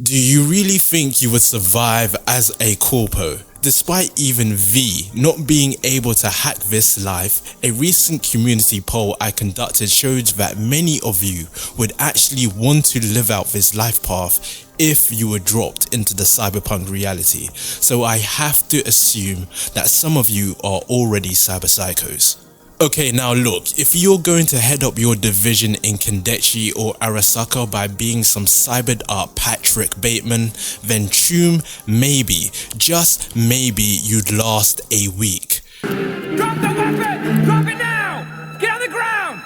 Do you really think you would survive as a corpo? Despite even V not being able to hack this life, a recent community poll I conducted showed that many of you would actually want to live out this life path if you were dropped into the cyberpunk reality. So I have to assume that some of you are already cyberpsychos. Okay, now look, if you're going to head up your division in Kendechi or Arasaka by being some cybered up Patrick Bateman, then Choom, maybe, just maybe you'd last a week. Drop the weapon! Drop it now! Get on the ground!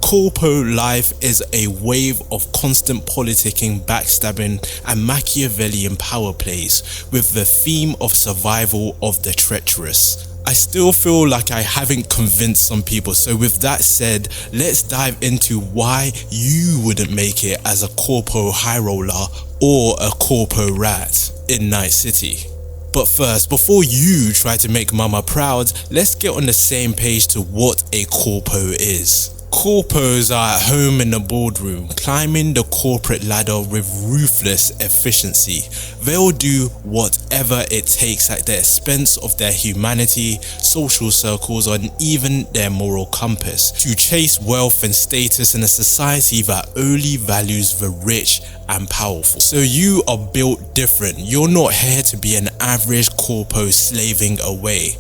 Corpo life is a wave of constant politicking, backstabbing and Machiavellian power plays with the theme of survival of the treacherous. I still feel like I haven't convinced some people, so with that said, let's dive into why you wouldn't make it as a corpo highroller or a corpo rat in Night City. But first, before you try to make mama proud, let's get on the same page to what a corpo is. Corpos are at home in the boardroom, climbing the corporate ladder with ruthless efficiency. They'll do whatever it takes at the expense of their humanity, social circles, and even their moral compass to chase wealth and status in a society that only values the rich and powerful. So you are built different. You're not here to be an average corpo slaving away.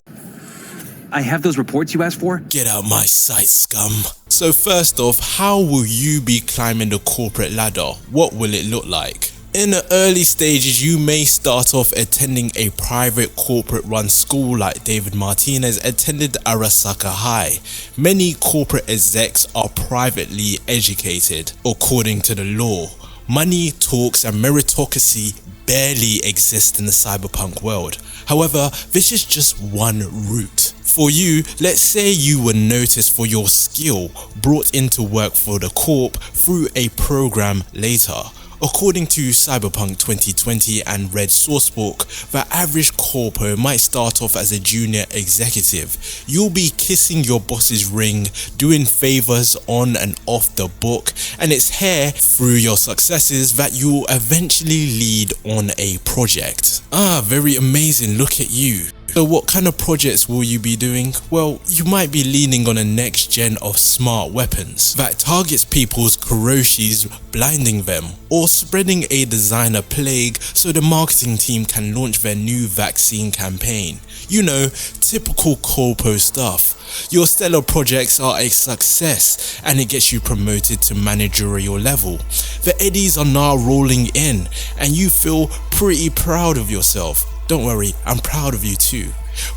I have those reports you asked for? Get out my sight, scum. So first off, how will you be climbing the corporate ladder? What will it look like? In the early stages, you may start off attending a private corporate run school like David Martinez attended Arasaka High. Many corporate execs are privately educated, according to the law. Money, talks and meritocracy barely exist in the cyberpunk world. However, this is just one route. For you, let's say you were noticed for your skill, brought into work for the Corp through a program later. According to Cyberpunk 2020 and Red Sourcebook, the average corpo might start off as a junior executive. You'll be kissing your boss's ring, doing favors on and off the book, and it's here through your successes that you'll eventually lead on a project. Very amazing, look at you. So what kind of projects will you be doing? Well, you might be leaning on a next gen of smart weapons that targets people's karoshis, blinding them, or spreading a designer plague so the marketing team can launch their new vaccine campaign. You know, typical corpo stuff. Your stellar projects are a success and it gets you promoted to managerial level. The eddies are now rolling in and you feel pretty proud of yourself. Don't worry, I'm proud of you too.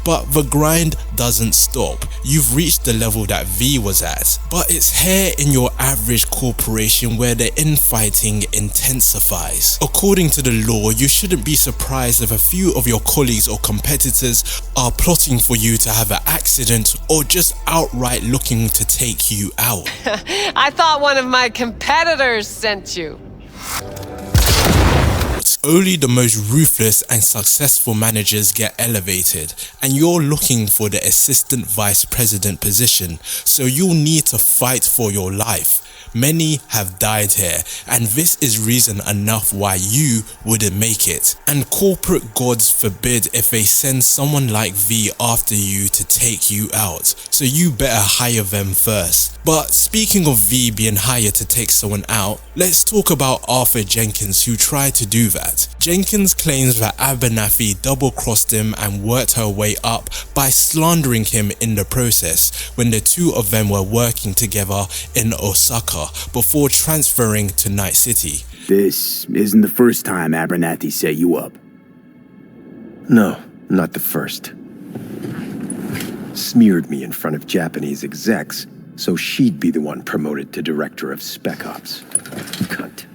But the grind doesn't stop. You've reached the level that V was at. But it's here in your average corporation where the infighting intensifies. According to the law, you shouldn't be surprised if a few of your colleagues or competitors are plotting for you to have an accident or just outright looking to take you out. I thought one of my competitors sent you. Only the most ruthless and successful managers get elevated, and you're looking for the assistant vice president position, so you'll need to fight for your life. Many have died here, and this is reason enough why you wouldn't make it. And corporate gods forbid if they send someone like V after you to take you out, so you better hire them first. But speaking of V being hired to take someone out, let's talk about Arthur Jenkins, who tried to do that. Jenkins claims that Abernathy double-crossed him and worked her way up by slandering him in the process when the two of them were working together in Osaka before transferring to Night City. This isn't the first time Abernathy set you up. No, not the first. Smeared me in front of Japanese execs, so she'd be the one promoted to director of Spec Ops. Cunt.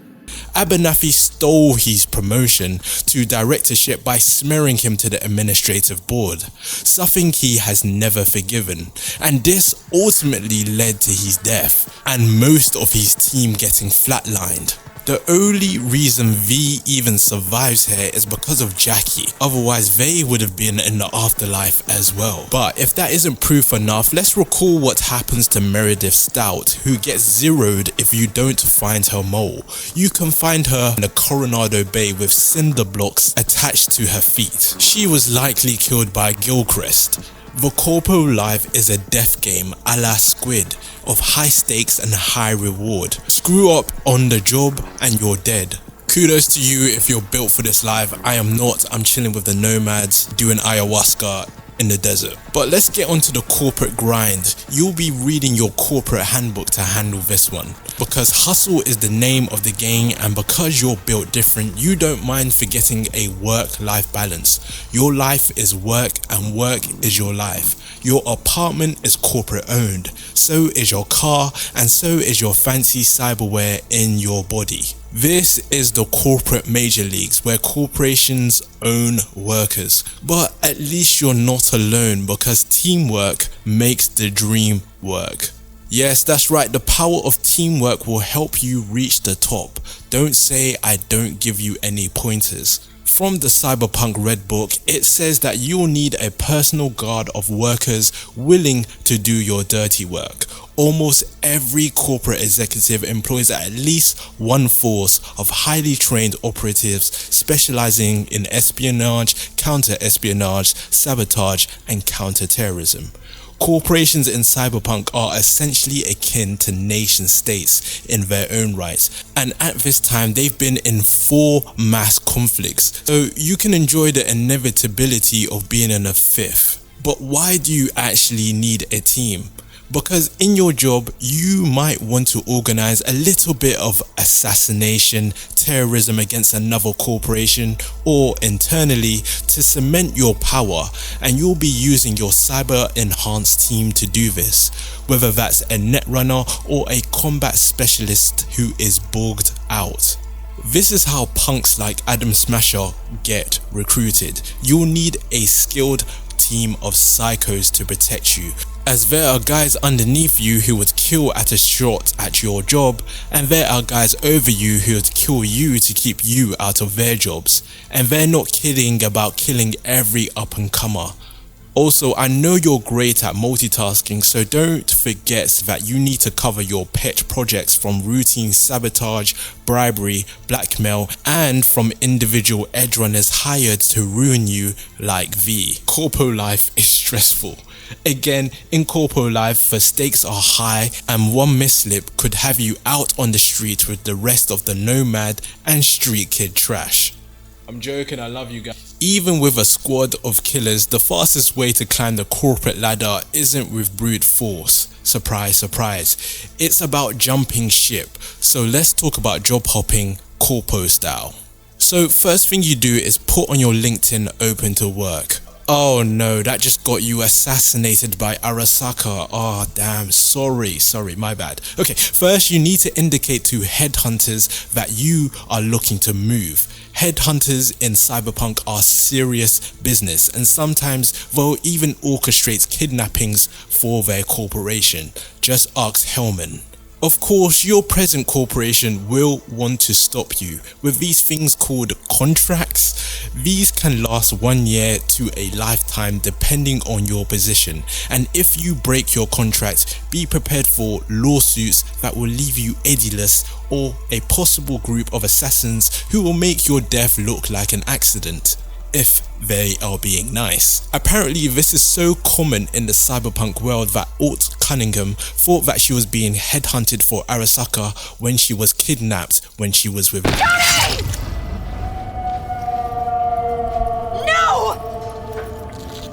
Abernathy stole his promotion to directorship by smearing him to the administrative board, something he has never forgiven, and this ultimately led to his death and most of his team getting flatlined. The only reason V even survives here is because of Jackie, otherwise they would have been in the afterlife as well. But if that isn't proof enough, let's recall what happens to Meredith Stout, who gets zeroed if you don't find her mole. You can find her in the Coronado Bay with cinder blocks attached to her feet. She was likely killed by Gilchrist. The Corpo life is a death game a la Squid, of high stakes and high reward. Screw up on the job and you're dead. Kudos to you if you're built for this life. I am not. I'm chilling with the nomads, doing ayahuasca in the desert. But let's get onto the corporate grind. You'll be reading your corporate handbook to handle this one, because hustle is the name of the game, and because you're built different, you don't mind forgetting a work-life balance. Your life is work and work is your life. Your apartment is corporate owned, so is your car, and so is your fancy cyberware in your body. This is the corporate major leagues where corporations own workers. But at least you're not alone, because teamwork makes the dream work. Yes, that's right, the power of teamwork will help you reach the top. Don't say I don't give you any pointers. From the Cyberpunk Red Book, it says that you'll need a personal guard of workers willing to do your dirty work. Almost every corporate executive employs at least one force of highly trained operatives specializing in espionage, counter-espionage, sabotage, and counter-terrorism. Corporations in Cyberpunk are essentially akin to nation states in their own rights, and at this time they've been in 4 mass conflicts, so you can enjoy the inevitability of being in a 5th. But why do you actually need a team? Because in your job, you might want to organize a little bit of assassination, terrorism against another corporation, or internally to cement your power, and you'll be using your cyber enhanced team to do this, whether that's a netrunner or a combat specialist who is bogged out. This is how punks like Adam Smasher get recruited. You'll need a skilled team of psychos to protect you, as there are guys underneath you who would kill at a shot at your job, and there are guys over you who would kill you to keep you out of their jobs, and they're not kidding about killing every up and comer. Also, I know you're great at multitasking, so don't forget that you need to cover your pet projects from routine sabotage, bribery, blackmail, and from individual edge runners hired to ruin you like V. Corpo life is stressful. Again, in Corpo life, the stakes are high, and one misslip could have you out on the street with the rest of the nomad and street kid trash. I'm joking, I love you guys. Even with a squad of killers, the fastest way to climb the corporate ladder isn't with brute force. Surprise, surprise. It's about jumping ship. So let's talk about job hopping Corpo style. So first thing you do is put on your LinkedIn open to work. Oh no, that just got you assassinated by Arasaka. Oh damn, sorry, my bad. Okay, first you need to indicate to headhunters that you are looking to move. Headhunters in Cyberpunk are serious business, and sometimes they'll even orchestrate kidnappings for their corporation. Just ask Hellman. Of course, your present corporation will want to stop you with these things called contracts. These can last 1 year to a lifetime depending on your position, and if you break your contract, be prepared for lawsuits that will leave you ediless, or a possible group of assassins who will make your death look like an accident, if they are being nice. Apparently this is so common in the cyberpunk world that Alt Cunningham thought that she was being headhunted for Arasaka when she was kidnapped when she was with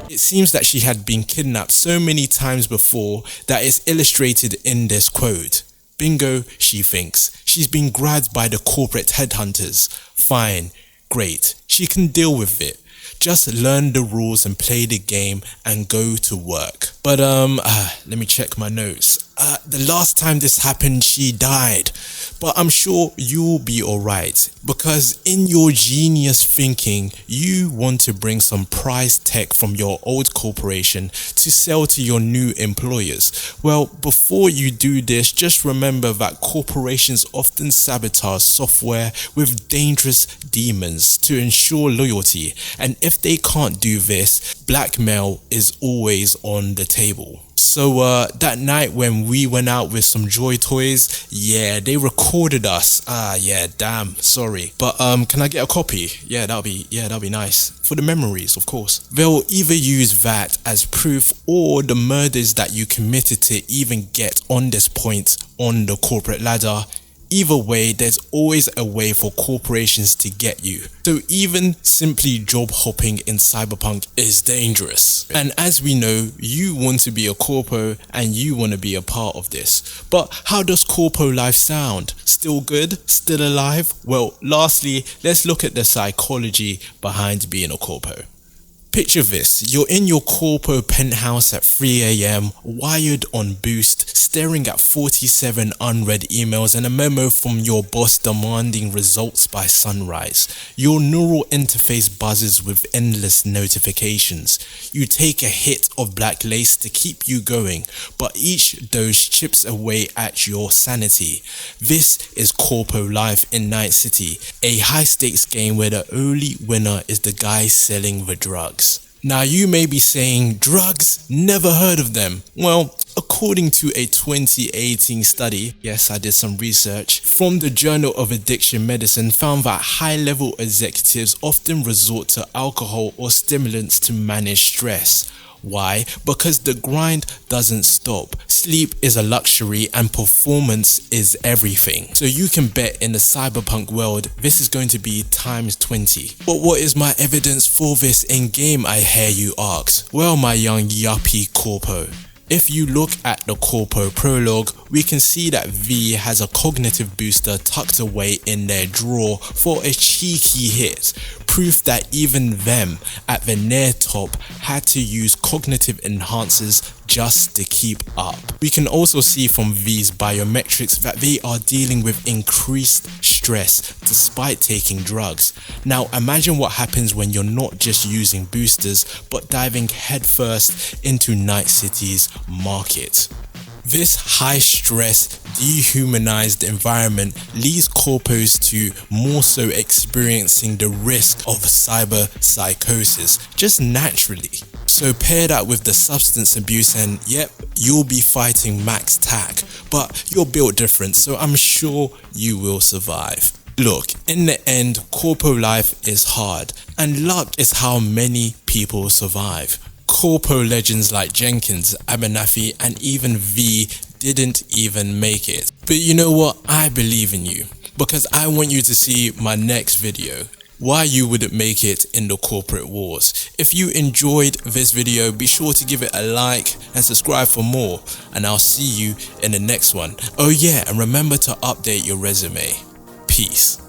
It seems that she had been kidnapped so many times before that it's illustrated in this quote. Bingo, she thinks. She's been grabbed by the corporate headhunters. Fine, great, she can deal with it. Just learn the rules and play the game and go to work. But let me check my notes. The last time this happened, she died. But I'm sure you'll be alright, because in your genius thinking, you want to bring some prize tech from your old corporation to sell to your new employers. Well, before you do this, just remember that corporations often sabotage software with dangerous demons to ensure loyalty, and if they can't do this, blackmail is always on the table. So that night when we went out with some Joy toys, yeah, they recorded us. Yeah, damn, sorry. But can I get a copy? Yeah, that'll be nice. For the memories, of course. They'll either use that as proof or the murders that you committed to even get on this point on the corporate ladder. Either way, there's always a way for corporations to get you. So even simply job hopping in Cyberpunk is dangerous. And as we know, you want to be a corpo and you want to be a part of this. But how does corpo life sound? Still good? Still alive? Well, lastly, let's look at the psychology behind being a corpo. Picture this, you're in your corpo penthouse at 3 AM, wired on boost, staring at 47 unread emails and a memo from your boss demanding results by sunrise. Your neural interface buzzes with endless notifications. You take a hit of black lace to keep you going, but each dose chips away at your sanity. This is corpo life in Night City, a high stakes game where the only winner is the guy selling the drugs. Now you may be saying, drugs? Never heard of them. Well, according to a 2018 study, yes, I did some research, from the Journal of Addiction Medicine found that high-level executives often resort to alcohol or stimulants to manage stress. Why? Because the grind doesn't stop. Sleep is a luxury and performance is everything. So you can bet in the cyberpunk world, this is going to be times 20. But what is my evidence for this in game, I hear you ask? Well, my young yuppie corpo, if you look at the Corpo prologue, we can see that V has a cognitive booster tucked away in their drawer for a cheeky hit, proof that even them at the near top had to use cognitive enhancers just to keep up. We can also see from V's biometrics that they are dealing with increased stress despite taking drugs. Now imagine what happens when you're not just using boosters but diving headfirst into Night City's market. This high-stress, dehumanized environment leads corpos to more so experiencing the risk of cyberpsychosis just naturally. So pair that with the substance abuse and yep, you'll be fighting max tack, but you're built different, so I'm sure you will survive. Look, in the end, corpo life is hard, and luck is how many people survive. Corpo legends like Jenkins, Abernathy and even V didn't even make it. But you know what? I believe in you, because I want you to see my next video, why you wouldn't make it in the corporate wars. If you enjoyed this video, be sure to give it a like and subscribe for more, and I'll see you in the next one. Oh yeah, and remember to update your resume. Peace.